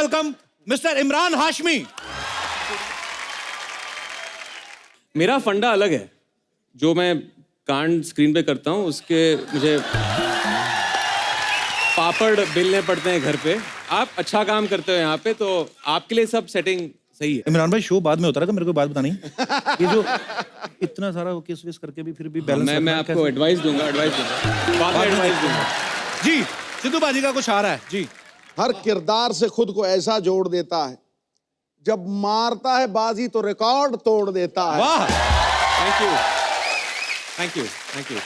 Welcome mister Imran Hashmi. मेरा फंडा अलग है। जो मैं कांड स्क्रीन पे करता हूँ उसके मुझे पापड़ बेलने पड़ते हैं घर पे। आप अच्छा काम करते हो यहाँ पे, तो आपके लिए सब सेटिंग सही है। इमरान भाई शो बाद में होता रहेगा, मेरे को बात बतानी ये जो इतना सारा किस विस करके भी फिर भी बैलेंस मैं आपको एडवाइस दूंगा बाद में एडवाइस दूंगा। जी सिद्धू बाजी का कुछ आ रहा है जी। हर किरदार से खुद को ऐसा जोड़ देता है, जब मारता है बाजी तो रिकॉर्ड तोड़ देता है। वाह thank you thank you thank you.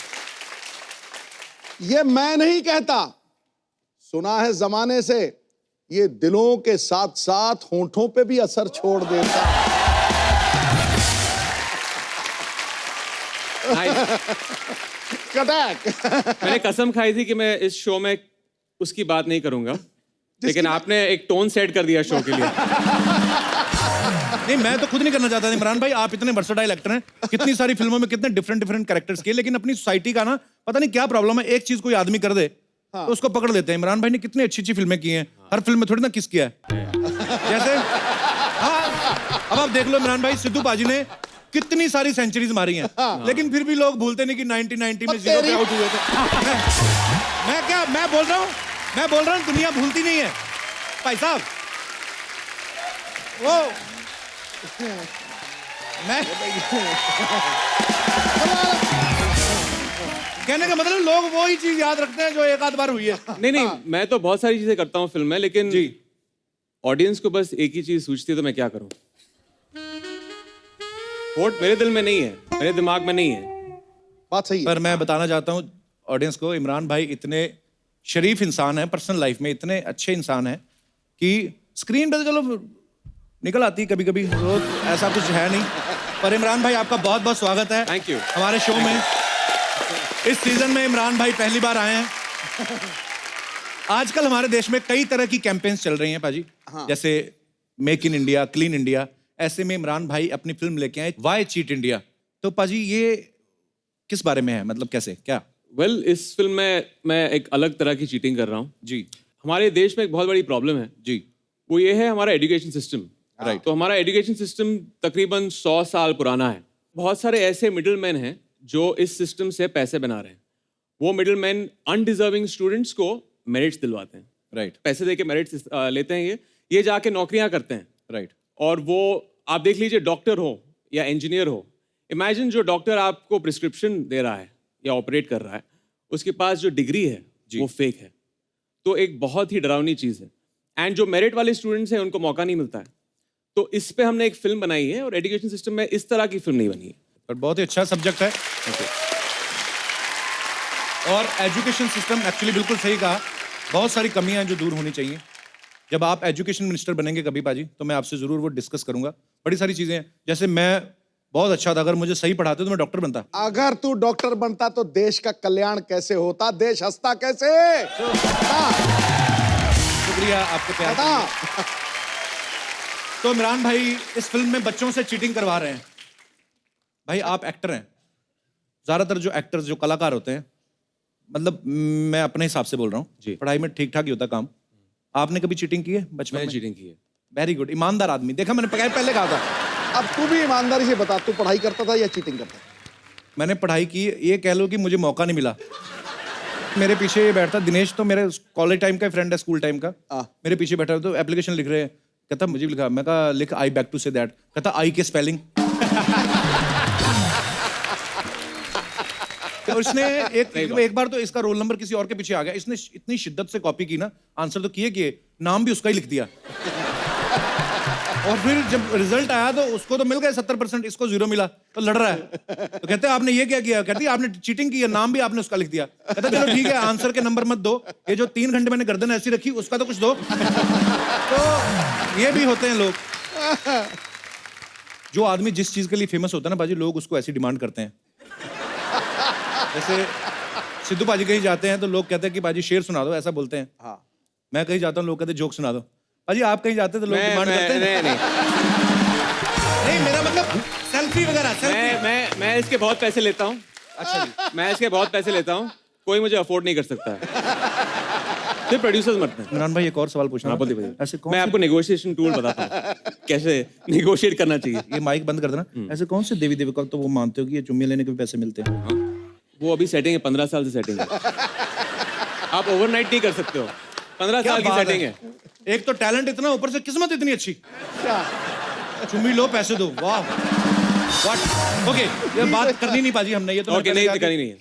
ये मैं नहीं कहता, सुना है जमाने से, ये दिलों के साथ साथ होंठों पे भी असर छोड़ देता है। कटैक। मैंने कसम खाई थी कि मैं इस शो में उसकी बात नहीं करूंगा, लेकिन आपने एक टोन सेट कर दिया शो के लिए। नहीं मैं तो खुद नहीं करना चाहता था इमरान भाई, आप इतने वर्सेटाइल एक्टर हैं, कितनी सारी फिल्मों में कितने डिफरेंट कैरेक्टर्स किए, लेकिन अपनी सोसाइटी का ना पता नहीं क्या प्रॉब्लम है, एक चीज कोई आदमी कर दे तो उसको पकड़ लेते हैं। इमरान भाई ने कितनी अच्छी फिल्में की हैं, हर फिल्म में थोड़ी ना किस किया है जैसे। हाँ अब आप देख लो इमरान भाई, सिद्धू बाजी ने कितनी सारी सेंचुरीज मारी हैं, लेकिन फिर भी लोग भूलते नहीं कि 1990 में 0 पे आउट हुए थे। मैं बोल रहा हूँ दुनिया भूलती नहीं है भाई साहब। वो मैं कहने का मतलब लोग वो ही चीज याद रखते हैं जो एक आध बार हुई है। नहीं मैं तो बहुत सारी चीजें करता हूँ फिल्म में, लेकिन जी ऑडियंस को बस एक ही चीज सूझती है, तो मैं क्या करूं। वोट मेरे दिल में नहीं है, मेरे दिमाग में नहीं है। बात सही है। पर मैं बताना चाहता हूँ ऑडियंस को, इमरान भाई इतने शरीफ इंसान है, पर्सनल लाइफ में इतने अच्छे इंसान है कि स्क्रीन पे तो चलो निकल आती है कभी कभी, ऐसा कुछ है नहीं। पर इमरान भाई आपका बहुत बहुत स्वागत है थैंक यू हमारे शो में। इस सीजन में इमरान भाई पहली बार आए हैं। आजकल हमारे देश में कई तरह की कैंपेन्स चल रही हैं पाजी, जैसे make in India, clean India. ऐसे में इमरान भाई अपनी फिल्म लेके आए व्हाई चीट इंडिया। तो पाजी ये किस बारे में है, मतलब कैसे क्या? वेल इस फिल्म में मैं एक अलग तरह की चीटिंग कर रहा हूँ जी। हमारे देश में एक बहुत बड़ी प्रॉब्लम है जी वो ये है हमारा एजुकेशन सिस्टम। राइट। तो हमारा एजुकेशन सिस्टम तकरीबन 100 साल पुराना है। बहुत सारे ऐसे मिडिल मैन हैं जो इस सिस्टम से पैसे बना रहे हैं। वो मिडिल मैन अनडिजर्विंग स्टूडेंट्स को मेरिट्स दिलवाते हैं। राइट। पैसे दे के मेरिट्स लेते हैं, ये जाके नौकरियां करते हैं। राइट। और वो आप देख लीजिए, डॉक्टर हो या इंजीनियर हो, इमेजिन जो डॉक्टर आपको प्रिस्क्रिप्शन दे रहा है या ऑपरेट कर रहा है, उसके पास जो डिग्री है वो फेक है। तो एक बहुत ही डरावनी चीज़ है। एंड जो मेरिट वाले स्टूडेंट्स हैं उनको मौका नहीं मिलता है। तो इस पे हमने एक फिल्म बनाई है, और एजुकेशन सिस्टम में इस तरह की फिल्म नहीं बनी है। पर बहुत ही अच्छा सब्जेक्ट है। और एजुकेशन सिस्टम एक्चुअली बिल्कुल सही कहा, बहुत सारी कमियां हैं जो दूर होनी चाहिए। जब आप एजुकेशन मिनिस्टर बनेंगे कभी पाजी, तो मैं आपसे जरूर वो डिस्कस करूंगा। बड़ी सारी चीजें हैं, जैसे मैं बहुत अच्छा था, अगर मुझे सही पढ़ाते तो मैं डॉक्टर बनता। अगर तू डॉक्टर बनता तो देश का कल्याण कैसे होता, देश हंसता कैसे? शुक्रिया आपके प्यार के लिए। तो इमरान भाई इस फिल्म में बच्चों से चीटिंग करवा रहे हैं। भाई आप एक्टर हैं, ज्यादातर जो एक्टर्स जो कलाकार होते हैं, मतलब मैं अपने हिसाब से बोल रहा हूँ, पढ़ाई में ठीक ठाक ही होता काम। आपने कभी चीटिंग की है बचपन में? चीटिंग की है। वेरी गुड, ईमानदार आदमी। देखा मैंने पहले कहा था। अब तू भी ईमानदारी से बता, तू पढ़ाई करता था या चीटिंग करता था? मैंने पढ़ाई की, ये कह लो कि मुझे मौका नहीं मिला। मेरे पीछे ये बैठता दिनेश, तो मेरे कॉलेज टाइम का फ्रेंड है, स्कूल टाइम का। मेरे पीछे बैठा, तो एप्लीकेशन लिख रहे हैं, कहता मुझे भी लिखा। मैं कहा लिख आई बैक टू से दैट। कहता आई के स्पेलिंग। और इसने एक बार तो इसका रोल नंबर किसी और के पीछे आ गया, इसने इतनी शिद्दत से कॉपी की ना, आंसर तो किए नाम भी उसका ही लिख दिया। और फिर जब रिजल्ट आया तो उसको तो मिल गए 70%, इसको 0 मिला। तो लड़ रहा है, तो कहते हैं आपने ये क्या किया? कहती है आपने चीटिंग की है, नाम भी आपने उसका लिख दिया। कहता चलो ठीक है, आंसर के नंबर मत दो, ये जो 3 घंटे मैंने गर्दन ऐसी रखी उसका तो कुछ दो। तो ये भी होते हैं लोग। जो आदमी जिस चीज के लिए फेमस होता है ना बाजी, लोग उसको ऐसी डिमांड करते हैं। जैसे सिद्धू बाजी कहीं जाते हैं तो लोग कहते हैं कि बाजी शेर सुना दो, ऐसा बोलते हैं। हाँ। मैं कहीं जाता हूँ, लोग कहते हैं जोक सुना दो। बाजी आप कहीं जाते हैं तो लोग डिमांड करते हैं। नहीं मेरा मतलब सेल्फी वगैरह। सेल्फी मैं इसके बहुत पैसे लेता हूँ। अच्छा जी। मैं इसके बहुत पैसे लेता हूँ, कोई मुझे अफोर्ड नहीं कर सकता है। सिर्फ प्रोड्यूसर्स मरते हैं। इमरान भाई एक और सवाल पूछना हाँ, था। बोलिए। ऐसे कौन मैं आपको नेगोशिएशन टूल बताता हूँ कैसे नेगोशिएट करना चाहिए। ये माइक बंद कर देना। ऐसे कौन से देवी देवता तो वो मानते हो कि ये चुम्मी लेने के भी पैसे मिलते हैं? हाँ, वो अभी सेटिंग है, 15 साल से सेटिंग है। आप ओवरनाइट नहीं कर सकते हो, 15 क्या साल की बात सेटिंग है। एक तो टैलेंट इतना, ऊपर से किस्मत इतनी अच्छी। क्या चुम्मी लो पैसे दो, वाह व्हाट। ओके, ये बात करनी नहीं पाजी हमने, ये तो ओके, नहीं करनी नहीं है।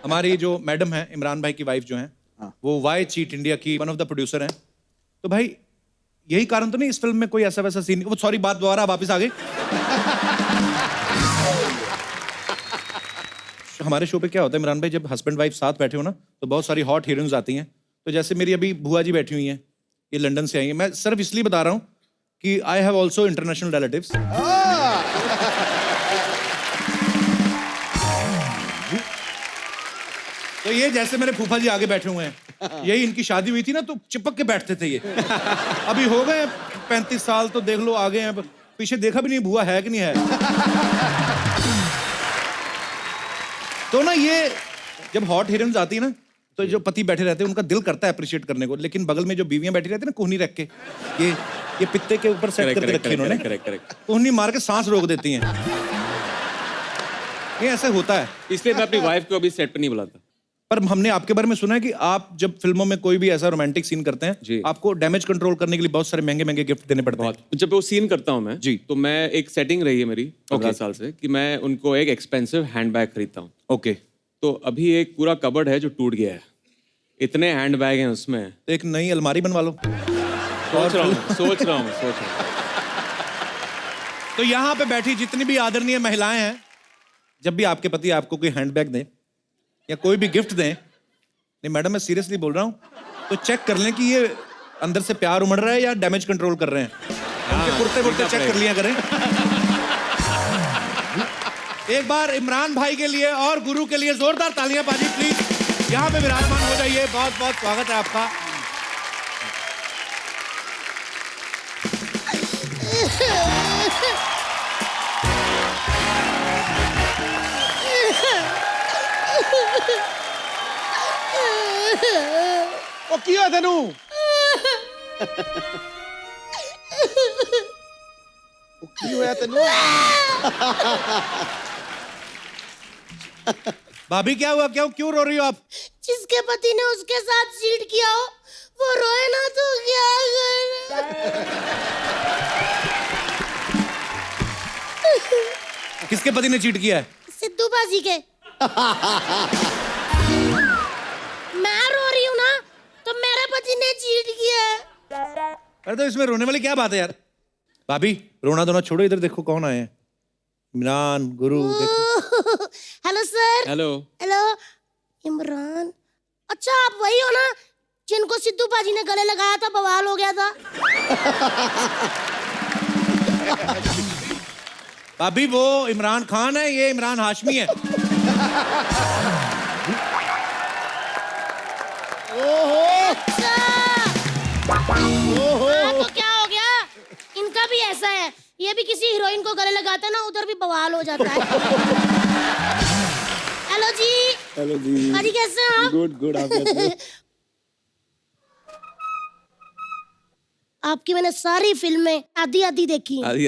हमारी जो मैडम है, इमरान भाई की वाइफ जो है, वो वाई चीट इंडिया की वन ऑफ द प्रोड्यूसर हैं। तो भाई यही कारण तो नहीं इस फिल्म में कोई ऐसा वैसा सीन? वो सॉरी, बात दोबारा वापस आ गई। हमारे शो पे क्या होता है इमरान भाई, जब हस्बैंड वाइफ साथ बैठे हो ना, तो बहुत सारी हॉट हीरोइंस आती हैं। तो जैसे मेरी अभी बुआ जी बैठी हुई हैं, ये लंदन से आई हैं। मैं सिर्फ इसलिए बता रहा हूँ कि I have also international relatives. तो ये जैसे मेरे फूफा जी आगे बैठे हुए हैं, यही इनकी शादी हुई थी ना, तो चिपक के बैठते थे ये। अभी हो गए 35 साल, तो देख लो आगे हैं, पीछे देखा भी नहीं बुआ है कि नहीं है। तो ना ये जब हॉट हीरोइंस आती है ना, तो जो पति बैठे रहते हैं उनका दिल करता है अप्रिशिएट करने को, लेकिन बगल में जो बीवियां बैठी रहती है ना कोहनी रख के, ये पित्ते के ऊपर सेट करके रखी इन्होंने, करेक्ट। कोहनी मार के सांस रोक देती हैं। ये ऐसा होता है। इसलिए मैं अपनी वाइफ को अभी सेट पे नहीं बुलाता। पर हमने आपके बारे में सुना है कि आप जब फिल्मों में कोई भी ऐसा रोमांटिक सीन करते हैं, जी। आपको डैमेज कंट्रोल करने के लिए बहुत सारे महंगे महंगे गिफ्ट देने पड़ते हैं। जब वो सीन करता हूँ मैं जी। तो मैं एक सेटिंग रही है मेरी 15 साल से कि मैं उनको एक एक्सपेंसिव हैंडबैग खरीदता हूँ। ओके, तो अभी एक पूरा कबर्ड है जो टूट गया है, इतने हैंडबैग हैं उसमें। तो एक नई अलमारी बनवा लो। सोच रहा हूँ। तो यहाँ पे बैठी जितनी भी आदरणीय महिलाएं हैं, जब भी आपके पति आपको कोई हैंडबैग दें या कोई भी गिफ्ट दें, नहीं मैडम मैं सीरियसली बोल रहा हूँ, तो चेक कर लें कि ये अंदर से प्यार उमड़ रहा है या डैमेज कंट्रोल कर रहे हैं। उनके कुर्ते वुर्ते चेक कर लिया करें। एक बार इमरान भाई के लिए और गुरु के लिए जोरदार तालियां पाजी प्लीज। यहाँ पे विराजमान हो जाइए, बहुत बहुत स्वागत है आपका। ओ क्यों है तेनू? ओ क्यों है तेनू? भाभी क्या हुआ, क्यों रो रही हो आप? जिसके पति ने उसके साथ चीट किया हो वो रोए ना तो क्या करे? किसके पति ने चीट किया है? सिद्धू बाजी के। मैं रो रही हूँ ना तो मेरे पति ने चीट किया है। अरे तो इसमें रोने वाली क्या बात है यार? भाभी रोना धोना छोड़ो, इधर देखो कौन आए हैं। इमरान गुरु देखो। Hello sir. Hello. Hello Imran, अच्छा आप वही हो ना जिनको सिद्धू बाजी ने गले लगाया था, बवाल हो गया था? भाभी वो इमरान खान है, ये इमरान हाशमी है। अच्छा। हाँ, तो क्या हो गया, इनका भी ऐसा है, ये भी किसी हीरोइन को गले लगाता है ना, उधर भी बवाल हो जाता है। हेलो जी। हेलो जी। अजी कैसे हैं आप? गुड आप कैसे हो? आपकी मैंने सारी फिल्में आधी आधी देखी हैं। आदि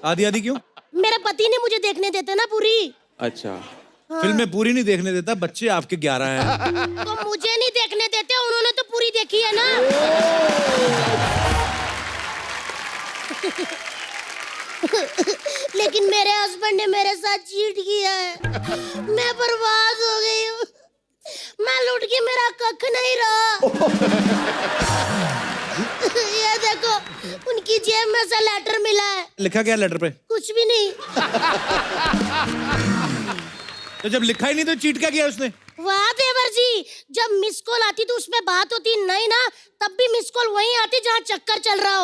आधी आधी क्यों? मेरे पति ने मुझे देखने देते ना पूरी। अच्छा। फिल्में पूरी नहीं देखने देता, बच्चे आपके 11 हैं। तो मुझे नहीं देखने देते, उन्होंने तो पूरी देखी है ना। लेकिन मेरे हस्बैंड ने मेरे साथ चीट किया है, मैं बर्बाद हो गई हूँ, मैं लुट के मेरा कख नहीं रहा। ये देखो उनकी जेब में से लेटर मिला है। लिखा क्या लेटर पे? कुछ भी नहीं। तो जब लिखा ही नहीं तो चीट क्या किया उसने? वाह देवर जी, जब मिस कॉल आती तो उसमें बात होती, नहीं ना तब भी मिस कॉल वहीं आती जहाँ चक्कर चल रहा हो।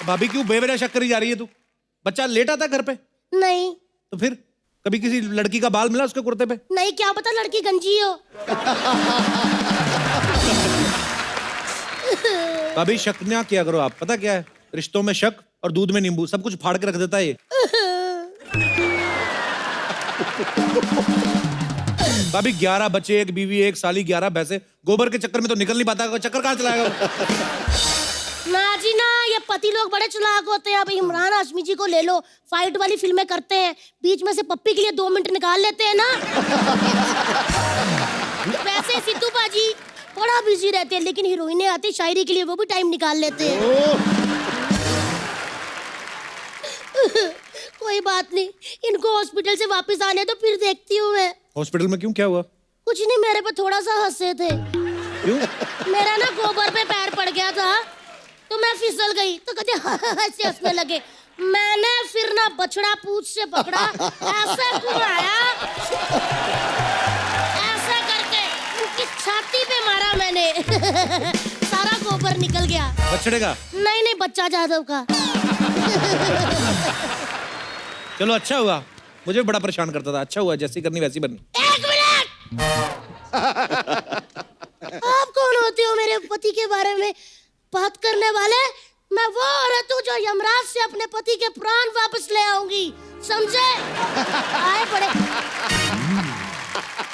भाभी क्यों बेवजह शक करी जा रही है तू? बच्चा लेटा था घर पे? नहीं। तो फिर कभी किसी लड़की का बाल मिला उसके कुर्ते पे? नहीं, क्या पता लड़की गंजी हो। भाभी शक ना किया करो आप, पता क्या है, रिश्तों में शक और दूध में नींबू सब कुछ फाड़ के रख देता है ये। भाभी 11 बच्चे, एक बीवी, एक साली, 11 भैंसे, गोबर के चक्कर में तो निकल नहीं पाता, चक्कर कहाँ चलाएगा वो? ना जी ना, ये पति लोग बड़े चालाक होते हैं। अब इमरान हाशमी जी को ले लो, फाइट वाली फिल्में करते हैं, बीच में से पप्पी के लिए 2 मिनट निकाल लेते हैं ना। वैसे सिद्धू बाजी बड़ा बिजी रहते हैं, लेकिन हीरोइनें आती शायरी के लिए वो भी टाइम निकाल लेते हैं। कोई बात नहीं, इनको हॉस्पिटल से वापस आने तो फिर देखती हूँ मैं। हॉस्पिटल में क्यों, क्या हुआ? कुछ नहीं, मेरे पे थोड़ा सा हंसे थे। क्यों? मेरा ना गोबर पे पैर पड़ गया था, तो मैं फिसल गई, तो कहते ऐसे हंसने लगे। मैंने फिर ना बछड़ा पूंछ से पकड़ा, ऐसे घुमाया, ऐसा करके उनकी छाती पे मारा मैंने। सारा गोबर निकल गया। बछड़े का? नहीं, बच्चा जादव का। चलो अच्छा हुआ, मुझे भी बड़ा परेशान करता था। अच्छा हुआ, जैसी करनी वैसी बननी। 1 मिनट। आप कौन होते हो मेरे पति के बारे में बात करने वाले? मैं वो औरत हूँ जो यमराज से अपने पति के प्राण वापस ले आऊंगी, समझे? आए बड़े।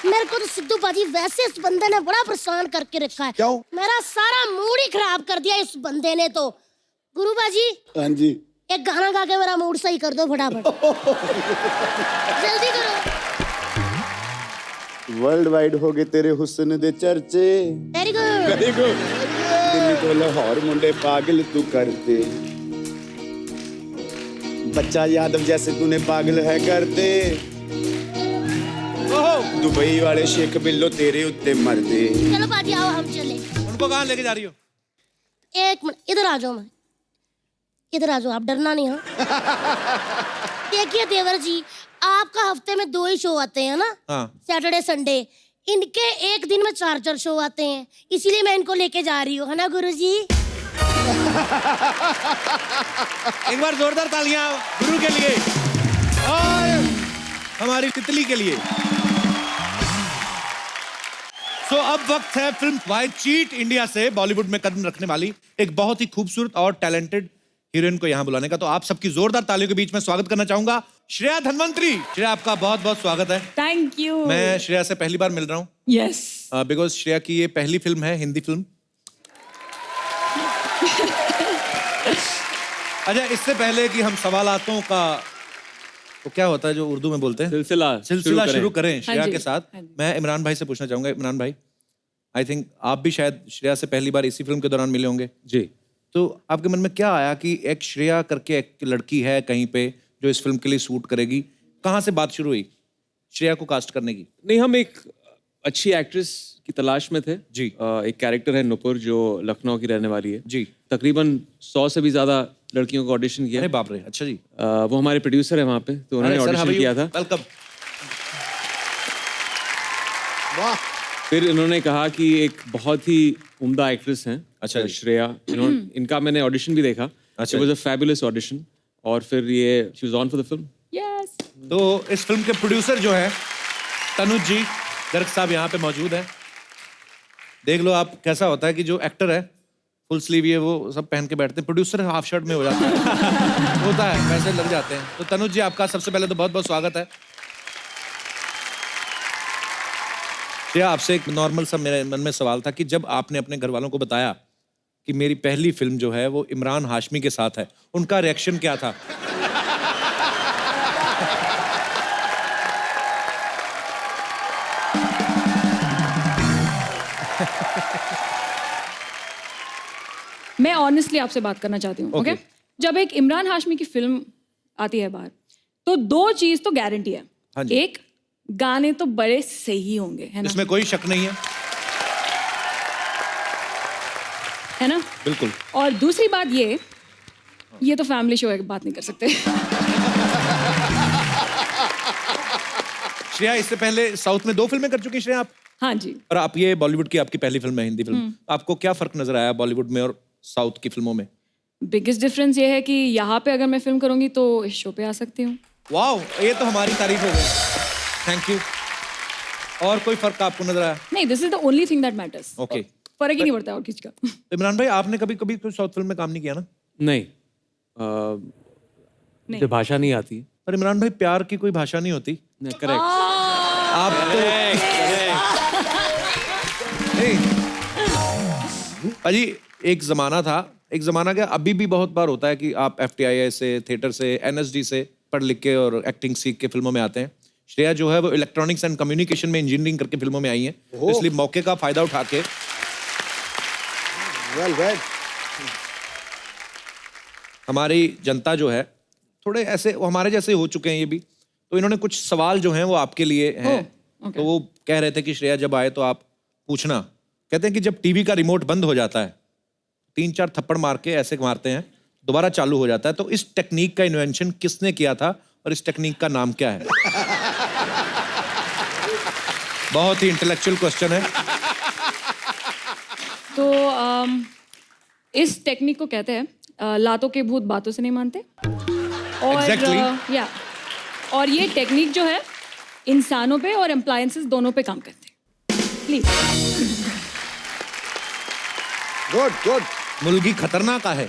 मेरे को तो सिद्धू बाजी वैसे इस बंदे ने बड़ा परेशान करके रखा है। क्यों? मेरा सारा मूड ही खराब कर दिया इस बंदे ने तो। गुरु बाजी, हाँ जी, एक गाना गा के मेरा मूड सही कर दो फटाफट। जल्दी करो। वर्ल्ड वाइड हो गए तेरे हुस्न दे चर्चे, very good. Very good. Delhi तो लाहौर मुंडे पागल तू करते, बच्चा यादव जैसे तूने पागल है करते, दुबई वाले शेख बिल्लो तेरे उत्ते मरदे। चलो बाजी आओ हम चले। उनको कहाँ लेके जा रही हो? 1 मिनट, इधर आ जाओ। मैं इधर आ जाओ, आप डरना नहीं। हाँ देखिए देवर जी, आपका हफ्ते में 2 ही शो आते हैं ना? हाँ। Saturday Sunday. इनके एक दिन में 4 शो आते हैं, इसीलिए मैं इनको लेके जा रही हूँ, है ना गुरुजी? एक बार जोरदार तालियां गुरु के लिए और हमारी तितली के लिए। तो अब वक्त है फिल्म वाई चीट इंडिया से बॉलीवुड में कदम रखने वाली एक बहुत ही खूबसूरत और टैलेंटेड हीरोइन को यहाँ बुलाने का। तो आप सबकी जोरदार तालियों के बीच में स्वागत करना चाहूंगा श्रेया धनवंतरी। श्रेया, आपका बहुत बहुत स्वागत है। Thank you. मैं श्रेया से पहली बार मिल रहा हूँ। यस। बिकॉज श्रेया की ये पहली फिल्म है, हिंदी फिल्म। अच्छा, इससे पहले कि हम सवालातों का तो क्या होता है जो उर्दू में बोलते हैं, सिलसिला शुरू करें श्रेया के साथ, मैं इमरान भाई से पूछना चाहूंगा। इमरान भाई, आई थिंक आप भी शायद श्रेया से पहली बार इसी फिल्म के दौरान मिले होंगे जी। तो आपके मन में क्या आया कि एक श्रेया करके एक लड़की है कहीं पे जो इस फिल्म के लिए सूट करेगी? कहाँ से बात शुरू हुई श्रेया को कास्ट करने की? नहीं, हम एक अच्छी एक्ट्रेस की तलाश में थे जी। एक कैरेक्टर है नुपुर जो लखनऊ की रहने वाली है जी। तकरीबन 100 से भी ज्यादा लड़कियों को ऑडिशन किया। अरे बाप रे, अच्छा जी। वो हमारे प्रोड्यूसर है वहाँ पे, तो उन्होंने ऑडिशन किया था। वेलकम। वाह। फिर इन्होंने कहा कि एक बहुत ही उम्दा एक्ट्रेस हैं, अच्छा जी। श्रेया, इनका मैंने ऑडिशन भी देखा। अच्छा। It was a fabulous audition और फिर ये she was on for the film. Yes. तो इस फिल्म के प्रोड्यूसर जो है तनुज जी गर्ग साहब यहाँ पे मौजूद हैं। देख लो आप कैसा होता है कि जो एक्टर है फुल स्लीव ये वो सब पहन के बैठते हैं, प्रोड्यूसर हाफ शर्ट में हो जाता है। होता है, पैसे लग जाते हैं। तो तनुज जी, आपका सबसे पहले तो बहुत बहुत स्वागत है। श्रेया, आपसे एक नॉर्मल सा मेरे मन में सवाल था कि जब आपने अपने घर वालों को बताया कि मेरी पहली फिल्म जो है वो इमरान हाशमी के साथ है, उनका रिएक्शन क्या था? मैं ऑनेस्टली आपसे बात करना चाहती हूँ। ओके। जब एक इमरान हाशमी की फिल्म आती है बाहर, तो 2 चीज तो गारंटी है। हाँ जी। एक, गाने तो बड़े सही होंगे, है ना? इसमें कोई शक नहीं है। है ना? बिल्कुल। और दूसरी बात ये तो फैमिली शो है, बात नहीं कर सकते। श्रेया, इससे पहले साउथ में 2 फिल्में कर चुकी हैं श्रेया आप। हाँ जी। और आप ये बॉलीवुड की आपकी पहली फिल्म है, हिंदी फिल्म। आपको क्या फर्क नजर आया बॉलीवुड में और साउथ की फिल्मों में? बिगेस्ट डिफरेंस ये है कि यहाँ पे अगर मैं फिल्म करूंगी तो इस शो पे आ सकती हूँ। वाओ, ये तो हमारी तारीफ हो गई। Thank you. और कोई फर्क आपको नजर आया? नहीं, this is the only thing that matters. Okay. फर्क ही नहीं पड़ता और किसी का। तो इमरान भाई, आपने कभी कभी कोई साउथ फिल्म में काम नहीं किया ना? नहीं, मुझे भाषा नहीं आती। पर इमरान भाई, प्यार की कोई भाषा नहीं होती। करेक्ट। आप तो पाजी एक जमाना था, एक जमाना क्या अभी भी बहुत बार होता है कि आप FTII से, थिएटर से, NSD से पढ़ लिख के और एक्टिंग सीख के फिल्मों में आते हैं। श्रेया जो है वो इलेक्ट्रॉनिक्स एंड कम्युनिकेशन में इंजीनियरिंग करके फिल्मों में आई हैं, तो इसलिए मौके का फायदा उठा के वेल वेल। हमारी जनता जो है थोड़े ऐसे वो हमारे जैसे हो चुके हैं ये भी, तो इन्होंने कुछ सवाल जो हैं वो आपके लिए हैं। तो वो कह रहे थे कि श्रेया जब आए तो आप पूछना। कहते हैं कि जब टीवी का रिमोट बंद हो जाता है 3-4 थप्पड़ मार के ऐसे मारते हैं, दोबारा चालू हो जाता है, तो इस टेक्निक का इन्वेंशन किसने किया था और इस टेक्निक का नाम क्या है? बहुत ही इंटेलेक्चुअल क्वेश्चन है। तो इस टेक्निक को कहते हैं लातों के भूत बातों से नहीं मानते। और Exactly. या और ये टेक्निक जो है इंसानों पे और अप्लायंसेस दोनों पे काम करते हैं। प्लीज। Good good. मुर्गी खतरनाक है।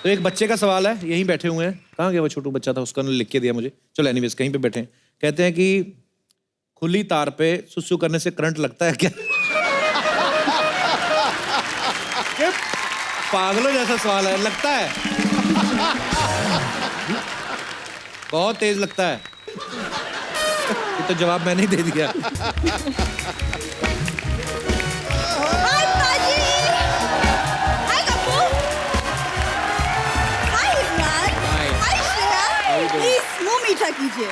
तो एक बच्चे का सवाल है, यहीं बैठे हुए हैं। कहाँ गया वो छोटू बच्चा था, उसका लिख के दिया मुझे। चलो एनीवेज कहीं पे बैठे हैं। कहते हैं कि खुली तार पे सुसु करने से करंट लगता है क्या? ये पागलों जैसा सवाल है। लगता है, बहुत तेज लगता है। ये तो जवाब मैंने ही दे दिया। हाय पाजी, हाय कप्पू, हाय इमरान, हाय श्रेया, प्लीज मुंह मीठा कीजिए।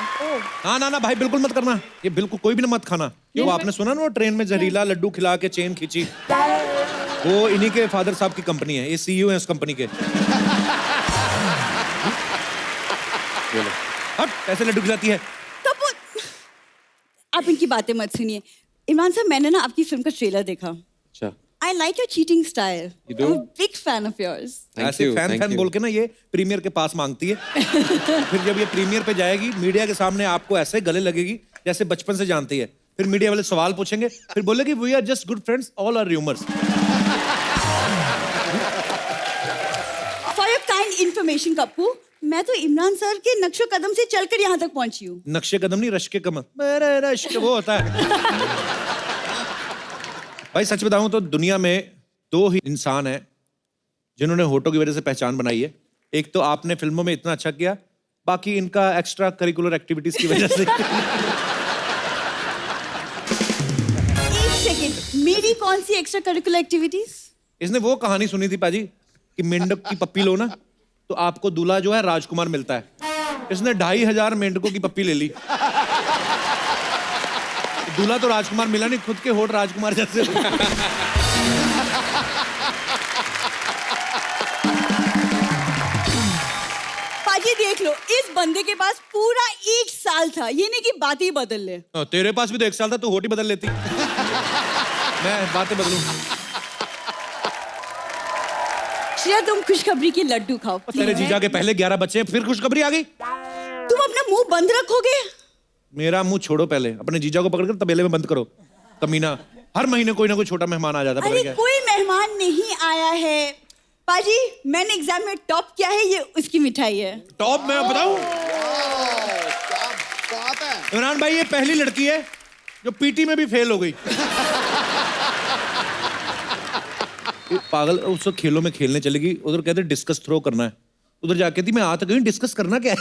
हाँ ना भाई बिल्कुल मत करना, ये बिल्कुल कोई भी ना मत खाना। वो आपने सुना ना वो ट्रेन में जहरीला लड्डू खिला के चेन खींची, वो इन्हीं के फादर साहब की कंपनी है, ये CEO है उस कंपनी के। हट, कैसे लड्डू खिलाती है? कप्पू, आप इनकी बातें मत सुनिए। इमरान साहब, मैंने ना आपकी फिल्म का ट्रेलर देखा। अच्छा, I like your cheating style. You do? I'm a big fan of yours. ऐसे फैन बोल के ना ये प्रीमियर के पास मांगती है। फिर जब ये प्रीमियर पे जाएगी मीडिया के सामने आपको ऐसे गले लगेगी जैसे बचपन से जानती है। फिर मीडिया वाले सवाल पूछेंगे, फिर बोलेगी we are just good friends, all are rumours. For your kind information, Kappu, मैं तो इमरान सर के नक्शो कदम से चलकर यहाँ तक पहुंची हूँ। नक्शे कदम नहीं, रश्क के कमर। मेरे रश्क वो होता है। भाई सच बताऊं तो दुनिया में 2 ही इंसान हैं जिन्होंने होठों की वजह से पहचान बनाई है। एक तो आपने फिल्मों में इतना अच्छा किया, बाकी इनका एक्स्ट्रा करिकुलर एक्टिविटीज की वजह से। एक सेकंड, मेरी कौन सी एक्स्ट्रा करिकुलर एक्टिविटीज? इसने वो कहानी सुनी थी पाजी कि मेंढक की पप्पी लो ना तो आपको दूल्हा जो है राजकुमार मिलता है। इसने 2500 मेंढकों की पप्पी ले ली, दूल्हा तो राजकुमार मिला नहीं, खुद के होठ राजकुमार जैसे। पाजी देख लो, इस बंदे के पास पूरा 1 साल था, ये नहीं कि बात ही बदल ले। तेरे पास भी तो 1 साल था, तू होठ ही बदल लेती। मैं बातें बदलूं? श्रेया, तुम खुशखबरी की लड्डू खाओ। तेरे जीजा के पहले 11 बच्चे हैं, फिर खुशखबरी आ गई। तुम अपना मुंह बंद रखोगे? मेरा मुंह छोड़ो, पहले अपने जीजा को पकड़कर तबेले में बंद करो। कमीना, हर महीने कोई ना कोई छोटा मेहमान आ जाता है। अरे कोई मेहमान नहीं आया है पाजी, मैंने एग्जाम में टॉप किया है, ये उसकी मिठाई है। टॉप मैं बताऊं? क्या बात है इमरान भाई, ये पहली लड़की है जो PT में भी फेल हो गई। पागल, उस वक्त खेलों में खेलने चलेगी, उधर कहते डिस्कस थ्रो करना है, उधर जाके कहती मैं आ तो गई, डिस्कस करना क्या है?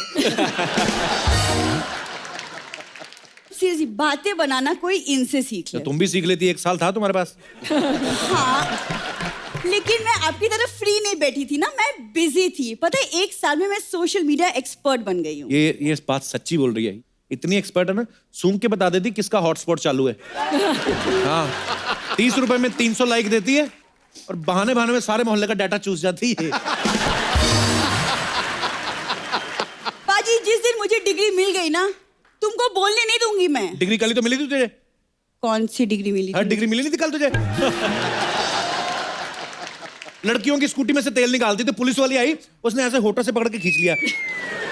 सीरियसली, बातें बनाना कोई इनसे सीख तो ले। तुम भी सीख लेती, 1 साल था तुम्हारे पास। हाँ, लेकिन मैं आपकी तरह फ्री नहीं बैठी थी ना, मैं बिजी थी। पता है, 1 साल में मैं सोशल मीडिया एक्सपर्ट बन गई हूँ। ये बात सच्ची बोल रही है, इतनी एक्सपर्ट है ना, सूंघ के बता देती किसका हॉटस्पॉट चालू है। हाँ, 30 रुपए में 300 लाइक देती है और बहाने में सारे मोहल्ले का डाटा चूस जाती है। पाजी, जिस दिन मुझे डिग्री मिल गई ना, तुमको बोलने नहीं दूंगी मैं। डिग्री कल ही तो मिली थी तुझे। कौन सी डिग्री मिली? हर डिग्री मिली नहीं थी कल तुझे। लड़कियों की स्कूटी में से तेल निकालती तो पुलिस वाली आई, उसने ऐसे होठों से पकड़ के खींच लिया,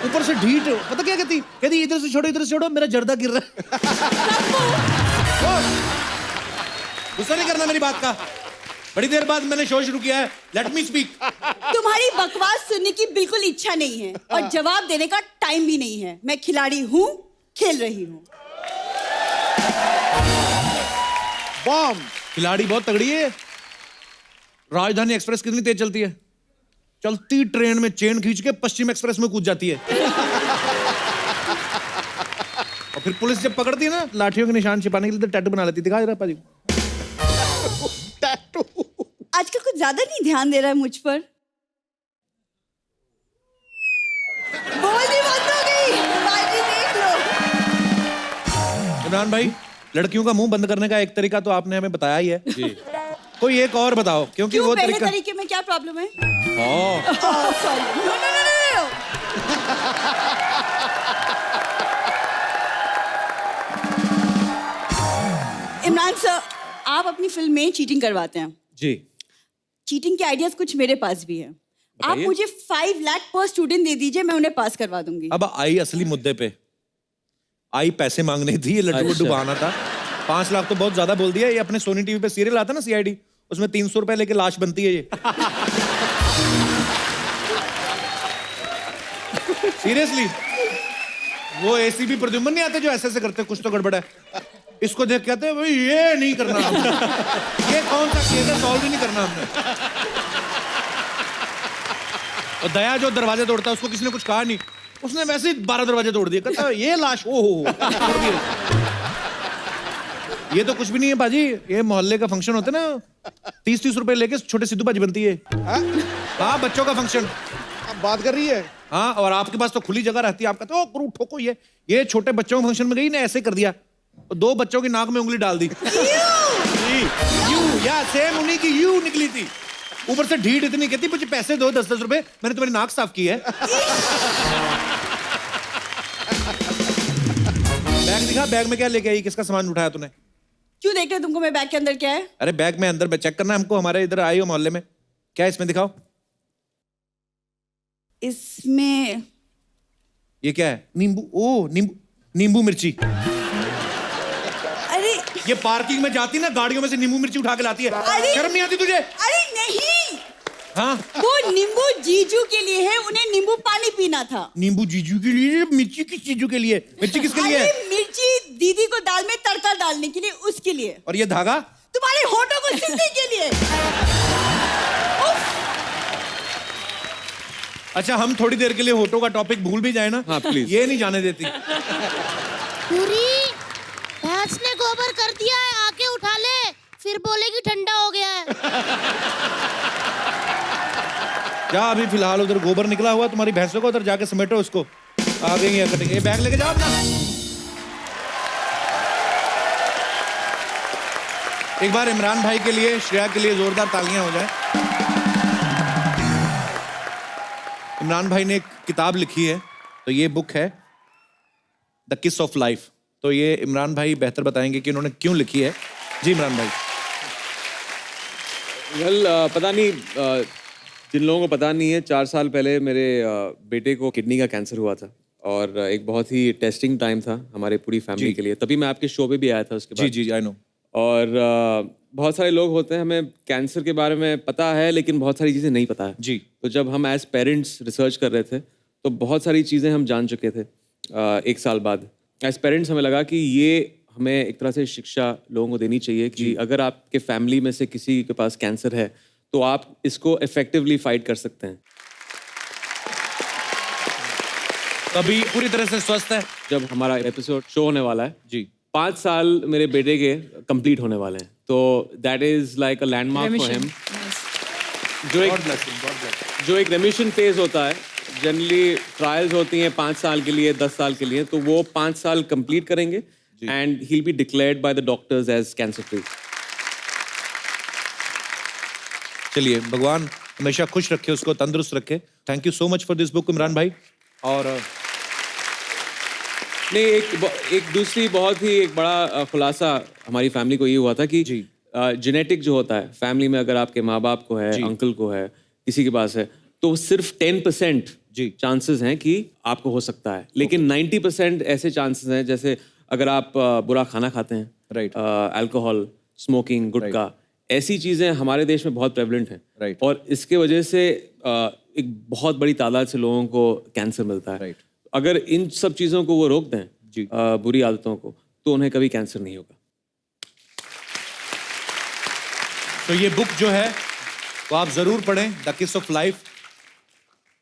ऊपर से ढीठ। पता क्या कहती इधर से छोड़ो, मेरा जर्दा गिर रहा है। गुस्सा नहीं करना मेरी बात का, बड़ी देर बाद मैंने शो शुरू किया है। Let me speak. तुम्हारी बकवास सुनने की बिल्कुल इच्छा नहीं है और जवाब देने का टाइम भी नहीं है। मैं खिलाड़ी हूँ, खेल रही हूँ। बॉम्ब। खिलाड़ी बहुत तगड़ी है। राजधानी एक्सप्रेस कितनी तेज चलती है? चलती ट्रेन में चेन खींच के पश्चिम एक्सप्रेस में कूद जाती है। और फिर पुलिस जब पकड़ती है ना, लाठियों के निशान छिपाने के लिए तो टैटू बना लेती। दिखा जरा पाजी। टैटू। आजकल कुछ ज्यादा नहीं ध्यान दे रहा है मुझ पर। बोलती बंद हो गई। बाजी देख लो। इमरान भाई, लड़कियों का मुंह बंद करने का एक तरीका तो आपने हमें बताया ही है जी। कोई एक और बताओ, क्योंकि क्यों, वो पहले तरीके में क्या प्रॉब्लम है? Sorry, no no no no. Imran sir, आप अपनी फिल्म में चीटिंग करवाते हैं। जी। चीटिंग के आइडियाज कुछ मेरे पास भी है। आप बताइए। मुझे 5 लाख पर स्टूडेंट दे दीजिए, मैं उन्हें पास करवा दूंगी। अब आई असली मुद्दे पे। आई पैसे मांगने थी, ये लड्डू अच्छा। डुबाना था। 5 लाख तो बहुत ज्यादा बोल दिया। ये अपने सोनी टीवी पे सीरियल आता ना CID, उसमें 300 रुपए लेके लाश बनती है ये। सीरियसली, वो ACP प्रद्युम्न नहीं आते जो ऐसे ऐसे करते, कुछ तो गड़बड़ है। इसको देख कहते हैं भाई ये नहीं करना हमने। ये कौन सा केस है, सॉल्व ही नहीं करना हमने। और दया जो दरवाजे तोड़ता है, उसको किसी ने कुछ कहा नहीं, उसने वैसे ही 12 दरवाजे तोड़ दिए। कहता ये लाश ओ हो तोड़ दिए। ये तो कुछ भी नहीं है बाजी, ये मोहल्ले का फंक्शन होता है ना, 30-30 रुपए लेके छोटे सिद्धू बाजी बनती है। हाँ, बच्चों का फंक्शन। अब बात कर रही है। हाँ, और आपके पास तो खुली जगह रहती है। आप कहते हो करू ठोको ये छोटे बच्चों के फंक्शन में गई ना, ऐसे कर दिया, 2 बच्चों की नाक में उंगली डाल दी। यू या सेम उन्हीं की यू निकली थी। ऊपर से ढीठ इतनी, कहती मुझे पैसे दो 10-10 रुपए, मैंने तुम्हारी नाक साफ की है। बैग दिखा, बैग में क्या लेके आई, किसका सामान उठाया तूने? क्यों देख रहे तुमको मैं बैग के अंदर क्या है? अरे बैग में अंदर चेक करना है हमको, हमारे इधर आई हो मोहल्ले में। क्या है इसमें, दिखाओ। इसमें ये क्या है? नींबू। ओ नींबू मिर्ची। अरे ये पार्किंग में जाती ना, गाड़ियों में से नींबू मिर्ची उठा के लाती है। अरे! शर्म नहीं आती तुझे? अरे नहीं, हाँ, वो नींबू जीजू के लिए है, उन्हें नींबू पानी पीना था। नींबू जीजू के लिए, मिर्ची किस चीजू के लिए? मिर्ची किसके लिए है? अरे मिर्ची दीदी को दाल में तड़का डालने के लिए, उसके लिए। और ये धागा? तुम्हारे होठों को सिलने के लिए। अच्छा, हम थोड़ी देर के लिए होठों का टॉपिक भूल भी जाए ना। हाँ, प्लीज। ये नहीं जाने देती। पूरी भैंस ने गोबर कर दिया है, आके उठा ले, फिर बोलेगी ठंडा हो गया है। जा, अभी फिलहाल उधर गोबर निकला हुआ तुम्हारी भैंसों को, उधर जाके समेटो उसको। आ गई है कटिंग। ये बैग लेके जाओ अपना। एक बार इमरान भाई के लिए, श्रेया के लिए जोरदार तालियां हो जाए। इमरान भाई ने एक किताब लिखी है, तो ये बुक है द किस ऑफ लाइफ। तो ये इमरान भाई बेहतर बताएंगे कि उन्होंने क्यों लिखी है। जी इमरान भाई। वेल, पता नहीं, जिन लोगों को पता नहीं है, 4 साल पहले मेरे बेटे को किडनी का कैंसर हुआ था, और एक बहुत ही टेस्टिंग टाइम था हमारे पूरी फैमिली के लिए। तभी मैं आपके शो पे भी आया था उसके बाद। जी आई नो। और बहुत सारे लोग होते हैं, हमें कैंसर के बारे में पता है, लेकिन बहुत सारी चीज़ें नहीं पता है। जी। तो जब हम एज पेरेंट्स रिसर्च कर रहे थे, तो बहुत सारी चीज़ें हम जान चुके थे। 1 साल बाद एज पेरेंट्स हमें लगा कि ये हमें एक तरह से शिक्षा लोगों को देनी चाहिए कि अगर आपके फैमिली में से किसी के पास कैंसर है, तो आप इसको इफेक्टिवली फाइट कर सकते हैं। अभी पूरी तरह से स्वस्थ है। जब हमारा एपिसोड शो होने वाला है जी। 5 साल मेरे बेटे के कंप्लीट होने वाले हैं, तो that is like a landmark for him. जो एक रेमिशन फेज होता है, जनरली ट्रायल्स होती हैं 5 साल के लिए, 10 साल के लिए, तो वो 5 साल कंप्लीट करेंगे and he will be declared by the doctors as cancer free. चलिए, भगवान हमेशा खुश रखे, उसको तंदुरुस्त रखे। Thank you so much for this book Imran भाई। और नहीं, एक दूसरी बहुत ही एक बड़ा खुलासा हमारी फैमिली को ये हुआ था कि जेनेटिक जो होता है फैमिली में, अगर आपके माँ बाप को है, अंकल को है, किसी के पास है, तो सिर्फ 10% चांसेस हैं कि आपको हो सकता है, लेकिन 90% ऐसे चांसेस हैं, जैसे अगर आप बुरा खाना खाते हैं, राइट, अल्कोहल, स्मोकिंग, गुटखा, ऐसी चीज़ें हमारे देश में बहुत प्रेवलेंट हैं, राइट, और इसके वजह से एक बहुत बड़ी तादाद से लोगों को कैंसर मिलता है। राइट। अगर इन सब चीज़ों को वो रोक दें, बुरी आदतों को, तो उन्हें कभी कैंसर नहीं होगा। तो ये बुक जो है वो आप जरूर पढ़ें, द किस ऑफ लाइफ।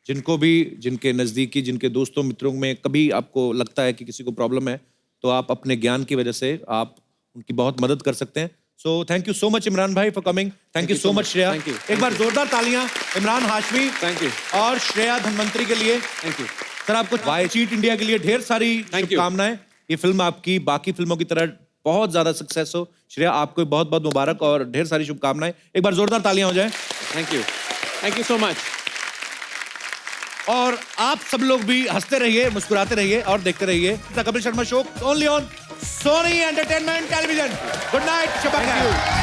जिनको भी, जिनके नज़दीकी, जिनके दोस्तों मित्रों में कभी आपको लगता है कि किसी को प्रॉब्लम है, तो आप अपने ज्ञान की वजह से आप उनकी बहुत मदद कर सकते हैं। So thank you so much Imran भाई for coming. Thank you so much Shreya. Thank you. एक बार जोरदार तालियां इमरान हाशमी Thank you. और श्रेया धनवंतरी के लिए। Thank you. सर, आपको वाई चीट इंडिया के लिए ढेर सारी Thank you. शुभकामनाएं। ये फिल्म आपकी बाकी फिल्मों की तरह बहुत ज्यादा सक्सेस हो। श्रेया, आपको बहुत बहुत मुबारक और ढेर सारी शुभकामनाएं। एक बार जोरदार तालियां हो जाए। Thank you so much. और आप सब लोग भी हंसते रहिए, मुस्कुराते रहिए और देखते रहिए the Kapil Sharma show only on Sony entertainment television. Good night, शब्बा खैर।